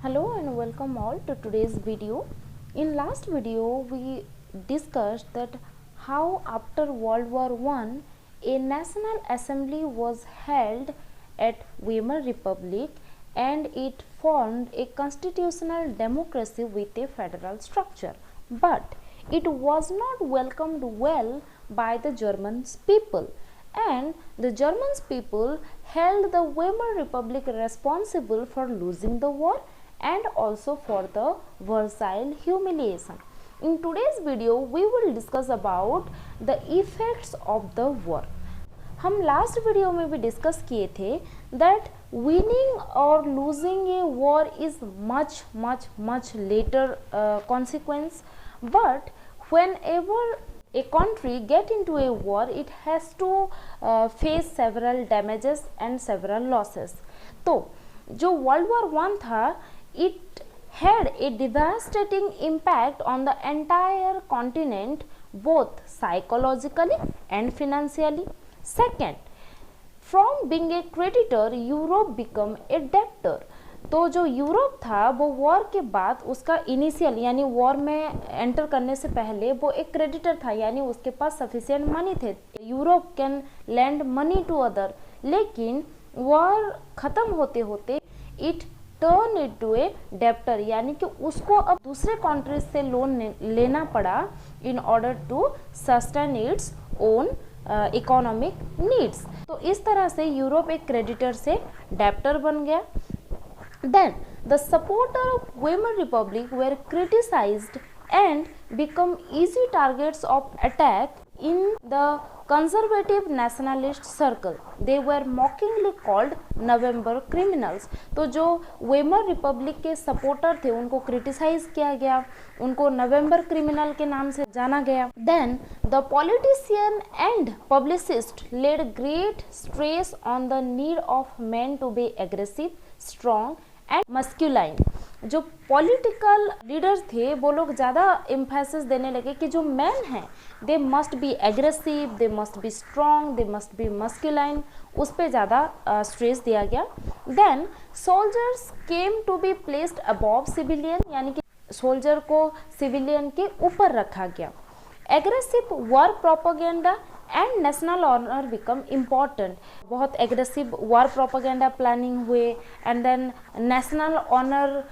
Hello and welcome all to today's video. In last video we discussed that how after World War I a National Assembly was held at Weimar Republic and it formed a constitutional democracy with a federal structure. But it was not welcomed well by the German people, and the German people held the Weimar Republic responsible for losing the war and also for the Versailles humiliation. In today's video we will discuss about the effects of the war. हम last video में भी discuss किए थे that winning और losing a war is much much much later consequence, but whenever a country get into a war it has to face several damages and several losses. तो जो world war one था it had a devastating impact on the entire continent both psychologically and financially. Second, from being a creditor Europe become a debtor. तो जो Europe था वो war के बाद उसका इनिशियल यानी वॉर में एंटर करने से पहले वो एक क्रेडिटर था, यानी उसके पास सफिशिएंट मनी थे. Europe can lend money to other, लेकिन वॉर ख़त्म होते होते it turn into a debtor, यानी कि उसको अब दूसरे कंट्रीज से लोन लेना पड़ा in order to sustain its own economic needs. तो इस तरह से यूरोप एक क्रेडिटर से डेप्टर बन गया. Then the supporters of Weimar Republic were criticized and become easy targets of attack in the conservative nationalist circle. They were mockingly called November criminals. तो जो वेमर रिपब्लिक के सपोर्टर थे उनको criticise किया गया, उनको नवंबर क्रिमिनल के नाम से जाना गया. Then the politician and publicist laid great stress on the need of men to be aggressive, strong and masculine. जो पॉलिटिकल लीडर्स थे वो लोग ज़्यादा एम्फेसिस देने लगे कि जो मैन हैं they must be aggressive, they must be strong, they must be masculine, उस पर ज़्यादा स्ट्रेस दिया गया. Then soldiers came to be placed above civilian, यानी कि सोल्जर को सिविलियन के ऊपर रखा गया. Aggressive war propaganda and national honour become important. बहुत एग्रेसिव वॉर प्रोपेगेंडा प्लानिंग हुए and then national honour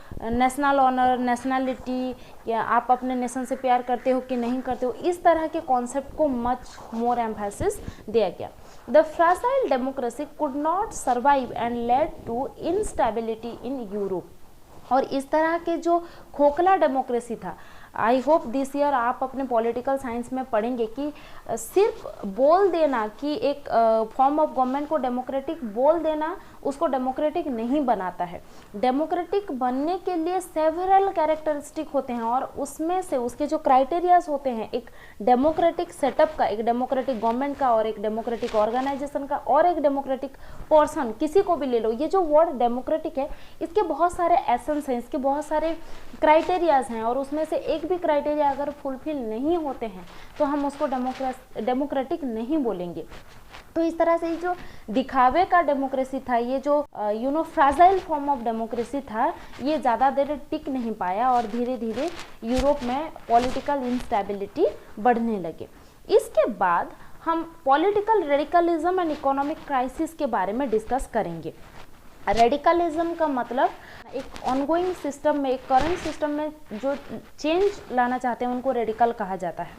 nationality, या आप अपने नेशन से प्यार करते हो कि नहीं करते हो, इस तरह के कॉन्सेप्ट को मच मोर एम्फेसिस दिया गया. The fragile democracy could not survive and led to instability in Europe. और इस तरह के जो खोखला डेमोक्रेसी था, आई होप दिस ईयर आप अपने पॉलिटिकल साइंस में पढ़ेंगे कि सिर्फ बोल देना कि एक फॉर्म ऑफ गवर्नमेंट को डेमोक्रेटिक बोल देना उसको डेमोक्रेटिक नहीं बनाता है. डेमोक्रेटिक बनने के लिए सेवरल कैरेक्टरिस्टिक होते हैं और उसमें से उसके जो क्राइटेरियाज होते हैं एक डेमोक्रेटिक सेटअप का, एक डेमोक्रेटिक गवर्नमेंट का और एक डेमोक्रेटिक ऑर्गेनाइजेशन का और एक डेमोक्रेटिक पर्सन, किसी को भी ले लो. ये जो वर्ड डेमोक्रेटिक है इसके बहुत सारे एसेंस हैं, इसके बहुत सारे क्राइटेरियाज हैं और उसमें से एक भी क्राइटेरिया अगर फुलफिल नहीं होते हैं तो हम उसको डेमोक्रेटिक नहीं बोलेंगे. तो इस तरह से जो दिखावे का डेमोक्रेसी था, ये जो फ्राजाइल फॉर्म ऑफ डेमोक्रेसी था, ये ज़्यादा देर टिक नहीं पाया और धीरे धीरे यूरोप में पॉलिटिकल इंस्टेबिलिटी बढ़ने लगे. इसके बाद हम political radicalism and economic crisis के बारे में डिस्कस करेंगे. रेडिकलिज्म का मतलब एक ऑनगोइंग सिस्टम में, एक करंट सिस्टम में जो चेंज लाना चाहते हैं उनको रेडिकल कहा जाता है.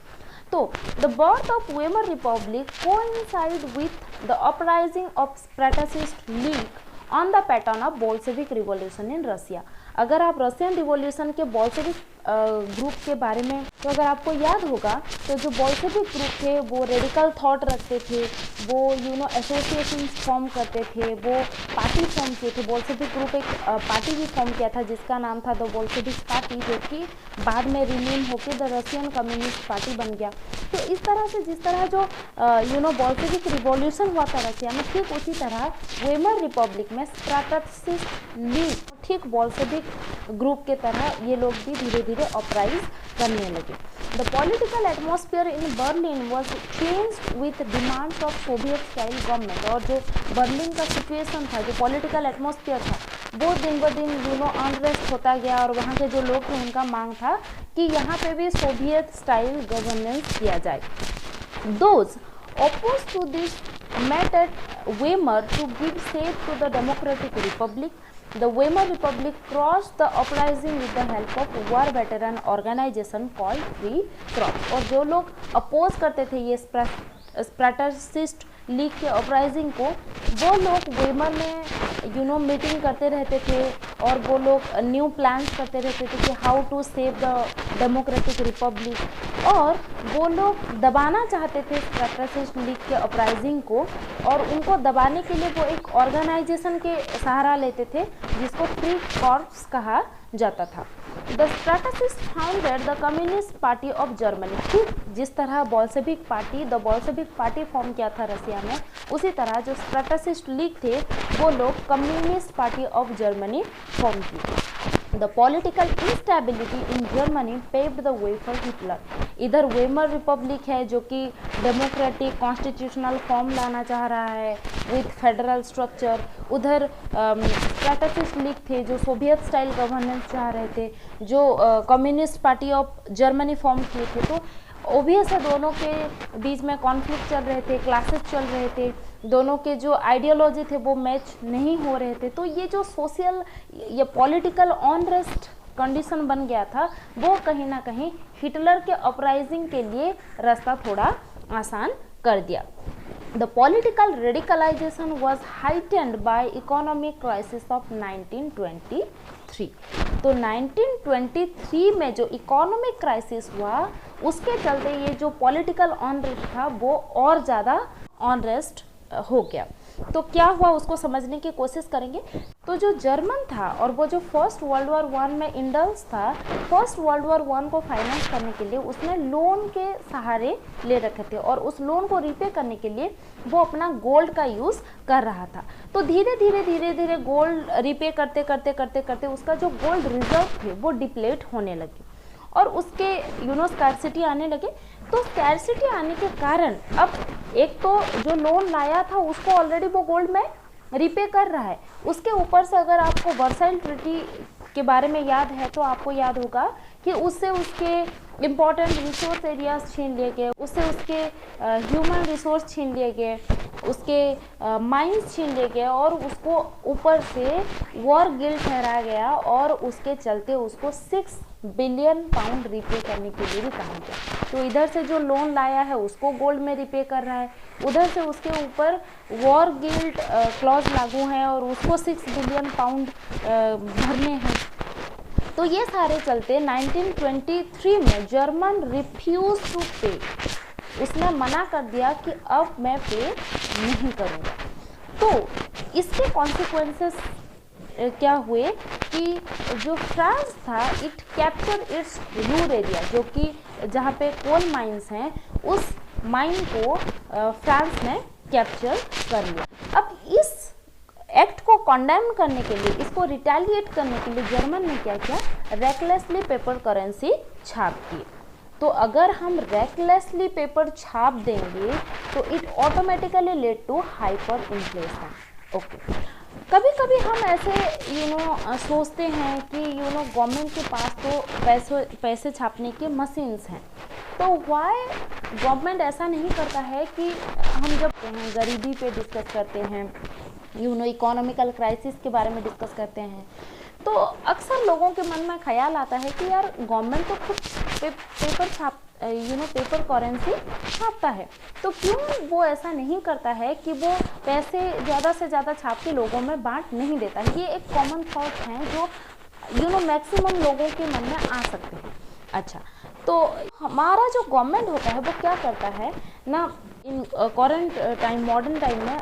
तो the birth of Weimar republic coincide with the uprising of Spartacist league on the pattern of Bolshevik revolution in Russia. अगर आप रशियन रिवॉल्यूशन के बोल्शेविक ग्रुप के बारे में, तो अगर आपको याद होगा तो जो बोल्शेविक ग्रुप थे वो रेडिकल थॉट रखते थे, वो एसोसिएशन फॉर्म करते थे, वो पार्टी फॉर्म किए थे. बोल्शेविक ग्रुप एक पार्टी भी फॉर्म किया था जिसका नाम था द बोल्शेविक पार्टी, जो कि बाद में रिनेम होकर द रशियन कम्युनिस्ट पार्टी बन गया. तो इस तरह से जिस तरह जो बोल्शेविक रिवॉल्यूशन हुआ था रशिया में, ठीक उसी तरह वेमर रिपब्लिक में स्प्रेटासिस्ट लीग ठीक बोल्शेविक ग्रुप के तरह ये लोग भी धीरे धीरे ऑपराइज करने लगे. The political atmosphere in Berlin was changed with demands of Soviet style government. और जो बर्लिन का सिचुएशन था, जो पॉलिटिकल एटमॉस्फेयर था, वो दिन ब दिन अनरेस्ट होता गया और वहाँ के जो लोग थे उनका मांग था कि यहाँ पे भी सोवियत स्टाइल गवर्नेंस किया जाए। Those opposed to this met at Weimar to give shape to the democratic republic. The Weimar Republic crossed the uprising with the help of war veteran organization called Free Crops. और जो लोग oppose करते थे ये स्प्रैटसिस्ट league के uprising को, वो लोग वेमर में मीटिंग करते रहते थे और वो लोग न्यू प्लान्स करते रहते थे कि how to save the democratic republic. और वो लोग दबाना चाहते थे स्प्रैटसिस्ट लीग के अपराइजिंग को, और उनको दबाने के लिए वो एक ऑर्गेनाइजेशन के सहारा लेते थे जिसको फ्री कॉर्प्स कहा जाता था। The Spartacist founded the communist party of Germany. ठीक जिस तरह बॉल्शेविक पार्टी फॉर्म किया था रसिया में, उसी तरह जो स्प्रैटसिस्ट लीग थे वो लोग communist party of Germany form की। The political instability in Germany paved the way for Hitler. इधर वेमर रिपब्लिक है जो कि डेमोक्रेटिक कॉन्स्टिट्यूशनल फॉर्म लाना चाह रहा है विथ फेडरल स्ट्रक्चर, उधर स्प्रैटसिस्ट लीग थे जो सोवियत स्टाइल गवर्नेंस चाह रहे थे, जो communist party of Germany form किए थे। तो ओबियस है दोनों के बीच में कॉन्फ्लिक्ट चल रहे थे, क्लासेस चल रहे थे, दोनों के जो आइडियोलॉजी थे वो मैच नहीं हो रहे थे। तो ये जो सोशल या पॉलिटिकल अनरेस्ट कंडीशन बन गया था वो कहीं ना कहीं हिटलर के अपराइजिंग के लिए रास्ता थोड़ा आसान कर दिया। The political radicalization was heightened by economic crisis of 1923. तो 1923 में जो इकोनॉमिक क्राइसिस हुआ उसके चलते ये जो पॉलिटिकल अनरेस्ट था वो और ज़्यादा अनरेस्ट हो गया। तो क्या हुआ उसको समझने की कोशिश करेंगे। तो जो जर्मन था और वो जो फर्स्ट वर्ल्ड वॉर 1 में इंडल्स था, फर्स्ट वर्ल्ड वॉर 1 को फाइनेंस करने के लिए उसने लोन के सहारे ले रखे थे और उस लोन को रीपे करने के लिए वो अपना गोल्ड का यूज़ कर रहा था। तो धीरे धीरे गोल्ड रीपे करते उसका जो गोल्ड रिजर्व थे वो डिप्लेट होने लगे और उसके स्कैरसिटी आने लगे। तो स्कैरसिटी आने के कारण अब एक तो जो लोन लाया था उसको ऑलरेडी वो गोल्ड में रीपे कर रहा है, उसके ऊपर से अगर आपको वर्साइल ट्रीटी के बारे में याद है तो आपको याद होगा कि उससे उसके इम्पॉर्टेंट रिसोर्स एरियाज छीन लिए गए, उससे उसके ह्यूमन रिसोर्स छीन लिए गए, उसके माइंस छीन लिए गए और उसको ऊपर से वॉर गिल्ड ठहराया गया और उसके चलते उसको 6 बिलियन पाउंड रिपे करने के लिए भी कहा गया। तो इधर से जो लोन लाया है उसको गोल्ड में रिपे कर रहा है, उधर से उसके ऊपर वॉर गिल्ड क्लॉज लागू है और उसको 6 बिलियन पाउंड भरने हैं। तो ये सारे चलते 1923 में जर्मन रिफ्यूज टू पे, उसने मना कर दिया कि अब मैं पे नहीं करूँगा। तो इसके कॉन्सिक्वेंसेस क्या हुए कि जो फ्रांस था it capture it's Ruhr area, जो कि जहाँ पे कोल माइंस हैं उस माइन को फ्रांस ने कैप्चर कर लिया। अब इस एक्ट को कंडेम करने के लिए, इसको रिटेलिएट करने के लिए जर्मन ने क्या किया, रेकलेसली पेपर करेंसी छाप दी। तो अगर हम रेकलेसली पेपर छाप देंगे तो it automatically led to hyperinflation. Okay, कभी कभी हम ऐसे सोचते हैं कि गवर्नमेंट के पास तो पैसे छापने के मशीन्स हैं, तो वाई गवर्नमेंट ऐसा नहीं करता है कि हम जब गरीबी पे डिस्कस करते हैं, इकोनॉमिकल क्राइसिस के बारे में डिस्कस करते हैं, तो अक्सर लोगों के मन में ख्याल आता है कि यार गवर्नमेंट तो खुद पेपर करेंसी छापता है, तो क्यों वो ऐसा नहीं करता है कि वो पैसे ज़्यादा से ज़्यादा छाप के लोगों में बांट नहीं देता है। ये एक कॉमन थॉट है जो मैक्सिमम लोगों के मन में आ सकते हैं। अच्छा, तो हमारा जो गवर्नमेंट होता है वो क्या करता है ना, in current time, modern time में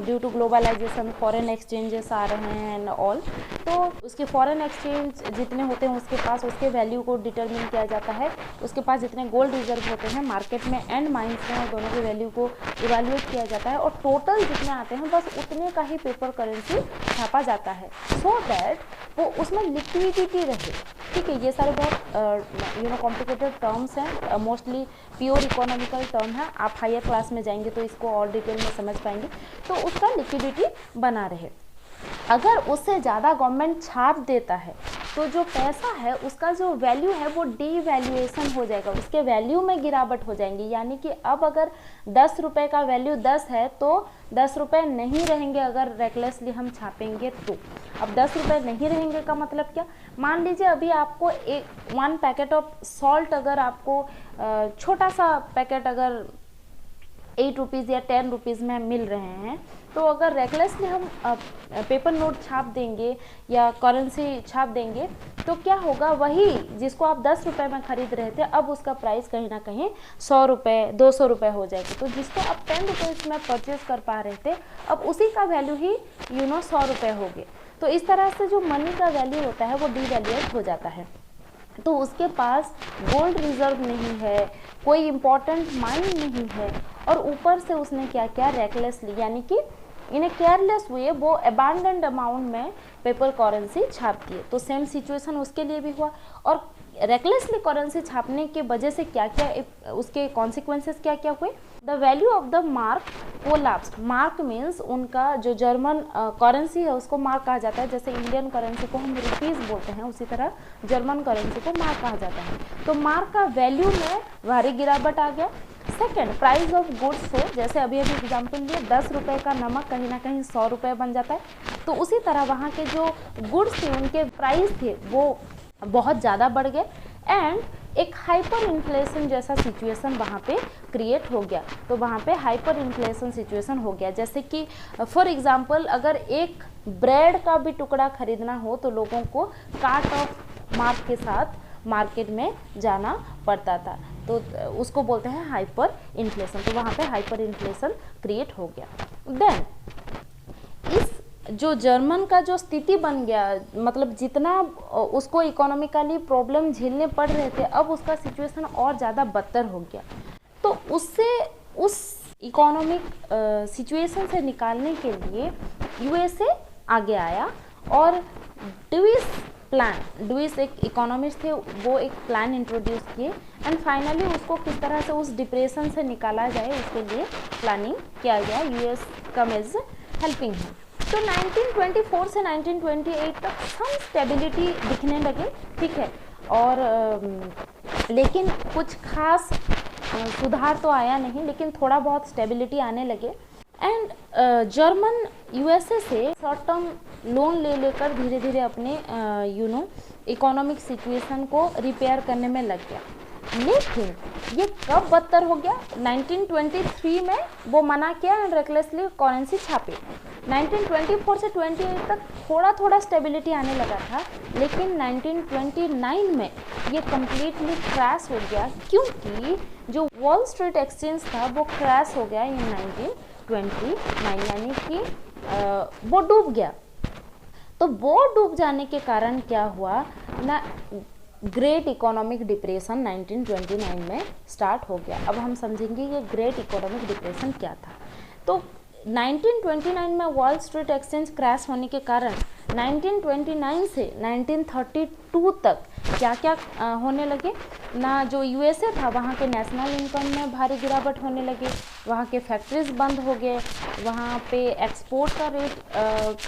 due to globalisation foreign exchanges आ रहे हैं एंड ऑल, तो उसके फॉरेन एक्सचेंज जितने होते हैं उसके पास उसके वैल्यू को डिटरमिन किया जाता है, उसके पास जितने गोल्ड रिजर्व होते हैं मार्केट में एंड माइंस में दोनों की वैल्यू को इवैल्यूएट किया जाता है और टोटल जितने आते हैं बस उतने का ही पेपर करेंसी छापा जाता है, सो दैट वो उसमें लिक्विडिटी रहे। ठीक है, ये सारे बहुत कॉम्प्लिकेटेड टर्म्स हैं, मोस्टली प्योर इकोनॉमिकल टर्म है, आप हायर क्लास में जाएंगे तो इसको और डिटेल में समझ पाएंगे। तो उसका लिक्विडिटी बना रहे। अगर उससे ज़्यादा गवर्नमेंट छाप देता है तो जो पैसा है उसका जो वैल्यू है वो डीवैल्यूएशन हो जाएगा, उसके वैल्यू में गिरावट हो जाएंगी। यानी कि अब अगर 10 रुपये का वैल्यू 10 है तो 10 रुपये नहीं रहेंगे अगर रेकलेसली हम छापेंगे तो। अब 10 रुपये नहीं रहेंगे का मतलब क्या, मान लीजिए अभी आपको एक 1 पैकेट ऑफ सॉल्ट, अगर आपको छोटा सा पैकेट अगर 8 रुपीज़ या 10 रुपीज़ में मिल रहे हैं, तो अगर रेकलेसली हम पेपर नोट छाप देंगे या करेंसी छाप देंगे तो क्या होगा, वही जिसको आप 10 रुपये में खरीद रहे थे अब उसका प्राइस कहीं ना कहीं 100 रुपये 200 रुपये हो जाएगी। तो जिसको आप 10 रुपीज़ में परचेज कर पा रहे थे अब उसी का वैल्यू ही 100 रुपये हो गए। तो इस तरह से जो मनी का वैल्यू होता है वो डीवैल्यूएट हो जाता है। तो उसके पास गोल्ड रिजर्व नहीं है, कोई इम्पोर्टेंट माइन नहीं है, और ऊपर से उसने क्या किया, रेकलेसली यानी कि इन ए केयरलेस वे वो अबैंडन्ड अमाउंट में पेपर करेंसी छाप दिए। तो सेम सिचुएशन उसके लिए भी हुआ। और रेकलेसली करेंसी छापने के वजह से क्या क्या उसके कॉन्सिक्वेंसेस क्या क्या हुए, the value of the mark collapsed. Mark means उनका जो जर्मन करेंसी है उसको मार्क कहा जाता है, जैसे इंडियन करेंसी को हम रुपीज़ बोलते हैं उसी तरह जर्मन करेंसी को मार्क कहा जाता है। तो मार्क का वैल्यू में भारी गिरावट आ गया। सेकेंड, प्राइस ऑफ गुड्स हो, जैसे अभी एग्जाम्पल लिए 10 रुपये का नमक कहीं ना कहीं 100 रुपये बन जाता है। तो उसी तरह वहाँ के जो गुड्स थे उनके प्राइस थे वो बहुत ज़्यादा बढ़ गए एंड एक हाइपर इन्फ्लेशन जैसा सिचुएशन वहाँ पे क्रिएट हो गया। तो वहाँ पे हाइपर इन्फ्लेशन सिचुएशन हो गया, जैसे कि फॉर एग्जांपल अगर एक ब्रेड का भी टुकड़ा खरीदना हो तो लोगों को कार्ट ऑफ मार्क के साथ मार्केट में जाना पड़ता था। तो उसको बोलते हैं हाइपर इन्फ्लेशन। तो वहाँ पे हाइपर इन्फ्लेशन क्रिएट हो गया। देन इस जो जर्मन का जो स्थिति बन गया, मतलब जितना उसको इकोनॉमिकली प्रॉब्लम झेलने पड़ रहे थे अब उसका सिचुएशन और ज़्यादा बदतर हो गया। तो उससे उस इकोनॉमिक सिचुएशन से निकालने के लिए यूएसए आगे आया और ड्यूइस एक इकोनॉमिस्ट थे, वो एक प्लान इंट्रोड्यूस किए एंड फाइनली उसको किस तरह से उस डिप्रेशन से निकाला जाए उसके लिए प्लानिंग किया गया। यूएस कम एज हेल्पिंग है। तो 1924 से 1928 तक सम स्टेबिलिटी दिखने लगे, ठीक है, और लेकिन कुछ खास सुधार तो आया नहीं, लेकिन थोड़ा बहुत स्टेबिलिटी आने लगे। एंड जर्मन यूएसए से शॉर्ट टर्म लोन ले लेकर धीरे धीरे अपने इकोनॉमिक सिचुएशन को रिपेयर करने में लग गया। लेकिन ये कब बदतर हो गया, 1923 में वो मना किया एंड रेकलेसली करेंसी छापे। 1924 से 28 तक थोड़ा थोड़ा स्टेबिलिटी आने लगा था, लेकिन 1929 में ये कम्प्लीटली क्रैश हो गया, क्योंकि जो वॉल स्ट्रीट एक्सचेंज था वो क्रैश हो गया इन 1929, यानी कि वो डूब गया। तो वो डूब जाने के कारण क्या हुआ ना, ग्रेट इकोनॉमिक डिप्रेशन 1929 में स्टार्ट हो गया। अब हम समझेंगे ये ग्रेट इकोनॉमिक डिप्रेशन क्या था। तो 1929 में वॉल स्ट्रीट एक्सचेंज क्रैश होने के कारण 1929 से 1932 तक क्या क्या होने लगे ना, जो यूएसए था वहाँ के नेशनल इनकम में भारी गिरावट होने लगी, वहाँ के फैक्ट्रीज बंद हो गए, वहाँ पे एक्सपोर्ट का रेट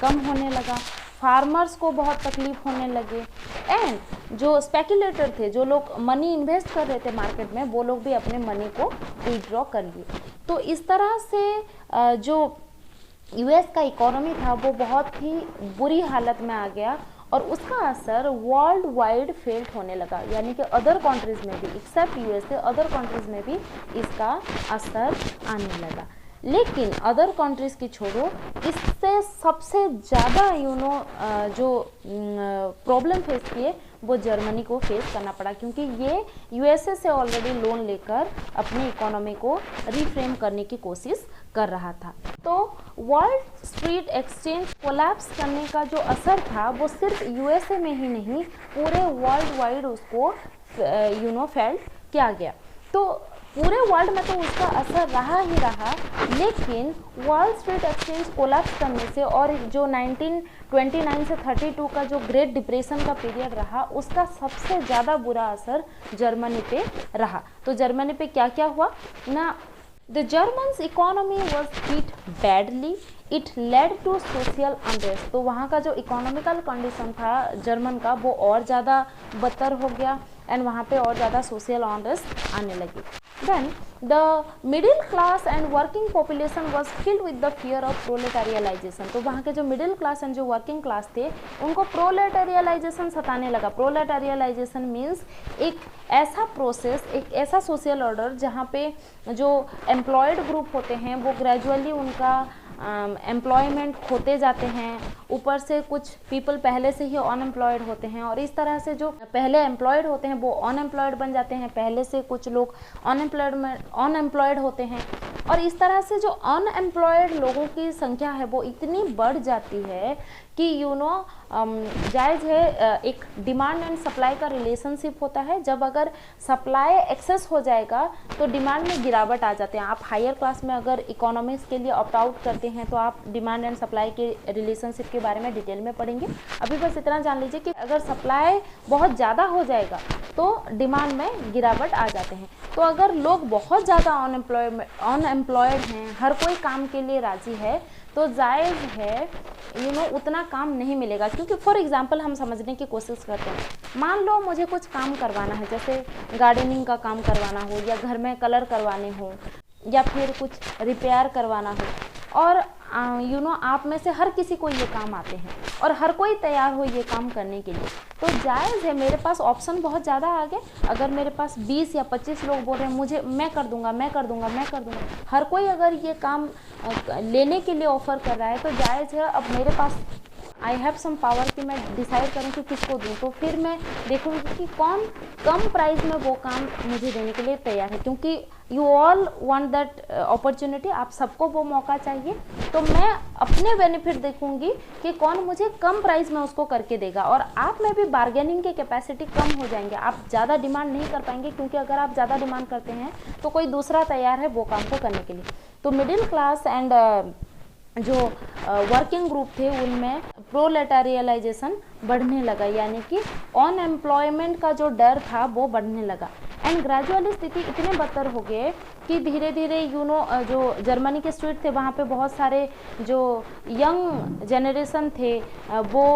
कम होने लगा, फार्मर्स को बहुत तकलीफ होने लगे एंड जो स्पेकुलेटर थे, जो लोग मनी इन्वेस्ट कर रहे थे मार्केट में, वो लोग भी अपने मनी को विड्रॉ कर लिए। तो इस तरह से जो यूएस का इकोनॉमी था वो बहुत ही बुरी हालत में आ गया और उसका असर वर्ल्ड वाइड फेल्ट होने लगा, यानी कि अदर कंट्रीज़ में भी, एक्सेप्ट यूएसए, अदर कंट्रीज़ में भी इसका असर आने लगा। लेकिन अदर कंट्रीज़ की छोड़ो, इससे सबसे ज़्यादा जो प्रॉब्लम फेस किए वो जर्मनी को फेस करना पड़ा, क्योंकि ये यूएसए से ऑलरेडी लोन लेकर अपनी इकोनॉमी को रिफ्रेम करने की कोशिश कर रहा था। तो वर्ल्ड स्ट्रीट एक्सचेंज कोलैप्स करने का जो असर था वो सिर्फ यूएसए में ही नहीं, पूरे वर्ल्ड वाइड उसको फेल्ट किया गया। तो पूरे वर्ल्ड में तो उसका असर रहा ही रहा, लेकिन वॉल स्ट्रीट एक्सचेंज कोलैप्स करने से और जो 1929 से 32 का जो ग्रेट डिप्रेशन का पीरियड रहा, उसका सबसे ज़्यादा बुरा असर जर्मनी पे रहा। तो जर्मनी पे क्या क्या हुआ ना, The Germans' economy was hit badly it led to social unrest. तो वहाँ का जो इकोनॉमिकल कंडीशन था जर्मन का वो और ज़्यादा बदतर हो गया एंड वहाँ पे और ज़्यादा सोशल अनरेस्ट आने लगी। Then the middle class and working population was filled with the fear of proletarianisation. तो वहाँ के जो मिडिल क्लास एंड जो वर्किंग क्लास थे उनको प्रोलेटारियलाइजेशन सताने लगा। प्रोलेटारियलाइजेशन मीन्स एक ऐसा प्रोसेस, एक ऐसा सोशल ऑर्डर जहाँ पे जो एम्प्लॉयड ग्रुप होते हैं वो ग्रेजुअली उनका एम्प्लॉयमेंट खोते जाते हैं, ऊपर से कुछ पीपल पहले से ही अनएम्प्लॉयड होते हैं और इस तरह से जो पहले एम्प्लॉयड होते हैं वो अनएम्प्लॉयड बन जाते हैं, पहले से कुछ लोग अनएम्प्लॉयड होते हैं और इस तरह से जो अनएम्प्लॉयड लोगों की संख्या है वो इतनी बढ़ जाती है कि जायज़ है एक डिमांड एंड सप्लाई का रिलेशनशिप होता है। जब अगर सप्लाई एक्सेस हो जाएगा तो डिमांड में गिरावट आ जाते हैं। आप हायर क्लास में अगर इकोनॉमिक्स के लिए ऑप्ट आउट करते हैं तो आप डिमांड एंड सप्लाई के रिलेशनशिप के बारे में डिटेल में पढ़ेंगे। अभी बस इतना जान लीजिए कि अगर सप्लाई बहुत ज़्यादा हो जाएगा तो डिमांड में गिरावट आ जाते हैं। तो अगर लोग बहुत ज़्यादा अनएम्प्लॉयड हैं, हर कोई काम के लिए राज़ी है, तो जायज़ है उतना काम नहीं मिलेगा। क्योंकि फॉर एग्जांपल हम समझने की कोशिश करते हैं, मान लो मुझे कुछ काम करवाना है, जैसे गार्डनिंग का काम करवाना हो या घर में कलर करवाने हो या फिर कुछ रिपेयर करवाना हो और आप में से हर किसी को ये काम आते हैं और हर कोई तैयार हो ये काम करने के लिए, तो जायज़ है मेरे पास ऑप्शन बहुत ज़्यादा आ गए। अगर मेरे पास 20 या 25 लोग बोल रहे हैं मैं कर दूंगा, हर कोई अगर ये काम लेने के लिए ऑफ़र कर रहा है तो जायज़ है अब मेरे पास आई हैव सम पावर कि मैं डिसाइड करूँ कि किसको दूँ। तो फिर मैं देखूँगी कि कौन कम प्राइस में वो काम मुझे देने के लिए तैयार है, क्योंकि you all want that opportunity, आप सबको वो मौका चाहिए। तो मैं अपने बेनिफिट देखूँगी कि कौन मुझे कम प्राइस में उसको करके देगा और आप में भी बार्गेनिंग की कैपेसिटी कम हो जाएंगे, आप ज़्यादा डिमांड नहीं कर पाएंगे, क्योंकि अगर आप ज़्यादा डिमांड करते हैं तो कोई दूसरा तैयार है वो काम को करने के लिए। तो मिडिल क्लास एंड जो वर्किंग ग्रुप थे उनमें प्रोलेटारियलाइजेशन बढ़ने लगा, यानी कि अनएम्प्लॉयमेंट का जो डर था वो बढ़ने लगा एंड ग्रेजुअली स्थिति इतने बदतर हो गए कि धीरे धीरे जो जर्मनी के स्ट्रीट थे वहाँ पे बहुत सारे जो यंग जनरेशन थे वो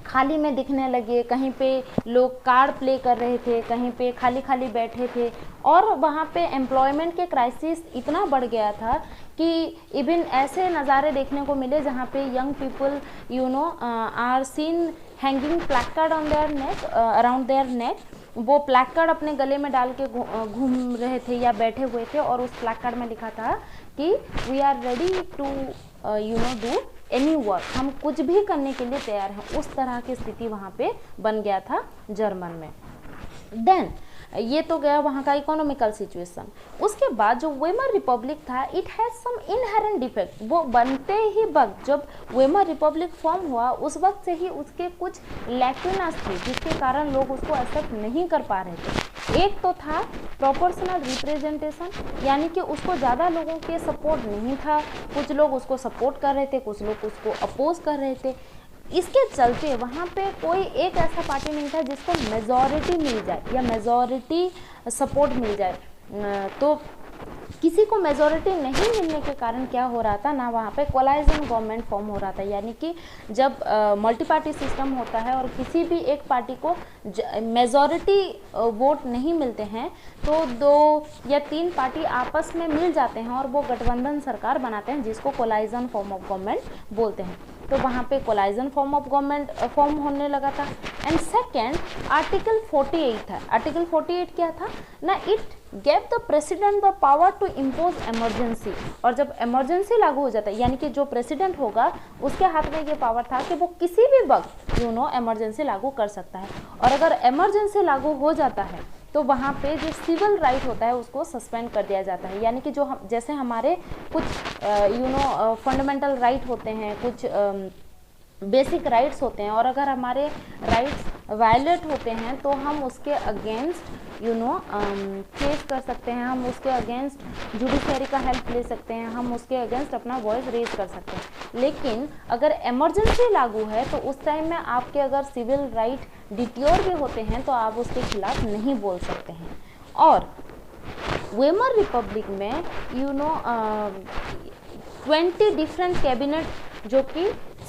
खाली में दिखने लगे। कहीं पे लोग कार्ड प्ले कर रहे थे, कहीं पे खाली खाली बैठे थे और वहाँ पे एम्प्लॉयमेंट के क्राइसिस इतना बढ़ गया था कि इवन ऐसे नज़ारे देखने को मिले जहाँ पे young people are seen hanging placard on their neck, around their neck. वो प्लैकार्ड अपने गले में डाल के घूम रहे थे या बैठे हुए थे और उस प्लैकार्ड में लिखा था कि we are ready to do any work, हम कुछ भी करने के लिए तैयार हैं। उस तरह की स्थिति वहाँ पे बन गया था जर्मन में। देन ये तो गया वहाँ का इकोनॉमिकल सिचुएशन। उसके बाद जो वेमर रिपब्लिक था it has some inherent defect. वो बनते ही वक्त जब वेमर रिपब्लिक फॉर्म हुआ उस वक्त से ही उसके कुछ लैक्यूनास थे जिसके कारण लोग उसको एक्सेप्ट नहीं कर पा रहे थे। एक तो था प्रोपोर्शनल रिप्रेजेंटेशन, यानी कि उसको ज़्यादा लोगों के सपोर्ट नहीं था, कुछ लोग उसको सपोर्ट कर रहे थे, कुछ लोग उसको अपोज कर रहे थे। इसके चलते वहाँ पे कोई एक ऐसा पार्टी नहीं था जिसको मेजॉरिटी मिल जाए या मेजॉरिटी सपोर्ट मिल जाए। तो किसी को मेजॉरिटी नहीं मिलने के कारण क्या हो रहा था ना, वहाँ पे कोलाइजन गवर्नमेंट फॉर्म हो रहा था, यानी कि जब मल्टी पार्टी सिस्टम होता है और किसी भी एक पार्टी को मेजॉरिटी वोट नहीं मिलते हैं तो 2 या 3 पार्टी आपस में मिल जाते हैं और वो गठबंधन सरकार बनाते हैं जिसको कोलाइजन फॉर्म ऑफ गवर्नमेंट बोलते हैं। तो वहाँ पे collision form of government form होने लगा था। एंड सेकेंड आर्टिकल 48 था। आर्टिकल 48 क्या था ना, it gave the president the power to impose emergency. और जब एमरजेंसी लागू हो जाता है यानी कि जो प्रेसिडेंट होगा उसके हाथ में ये पावर था कि वो किसी भी वक्त एमरजेंसी लागू कर सकता है। और अगर एमरजेंसी लागू हो जाता है तो वहाँ पे जो सिविल राइट होता है उसको सस्पेंड कर दिया जाता है, यानी कि जो हम जैसे हमारे कुछ फंडामेंटल राइट होते हैं, कुछ बेसिक राइट्स होते हैं और अगर हमारे राइट्स वायलेट होते हैं तो हम उसके अगेंस्ट केस कर सकते हैं, हम उसके अगेंस्ट जुडिशरी का हेल्प ले सकते हैं, हम उसके अगेंस्ट अपना वॉइस रेज कर सकते हैं। लेकिन अगर इमरजेंसी लागू है तो उस टाइम में आपके अगर सिविल राइट डिट्योर भी होते हैं तो आप उसके खिलाफ नहीं बोल सकते हैं। और वेमर रिपब्लिक में 20 डिफरेंट कैबिनेट, जो कि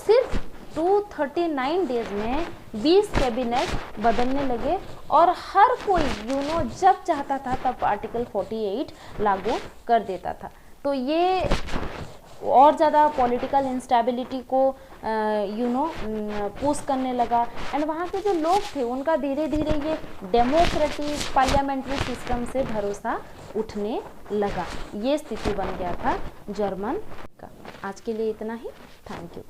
सिर्फ 239 डेज में 20 कैबिनेट बदलने लगे और हर कोई जब चाहता था तब आर्टिकल 48 लागू कर देता था। तो ये और ज़्यादा पॉलिटिकल इंस्टेबिलिटी को पुश करने लगा। एंड वहाँ के जो लोग थे उनका धीरे धीरे ये डेमोक्रेटिक पार्लियामेंट्री सिस्टम से भरोसा उठने लगा। ये स्थिति बन गया था जर्मन का। आज के लिए इतना ही। Thank you.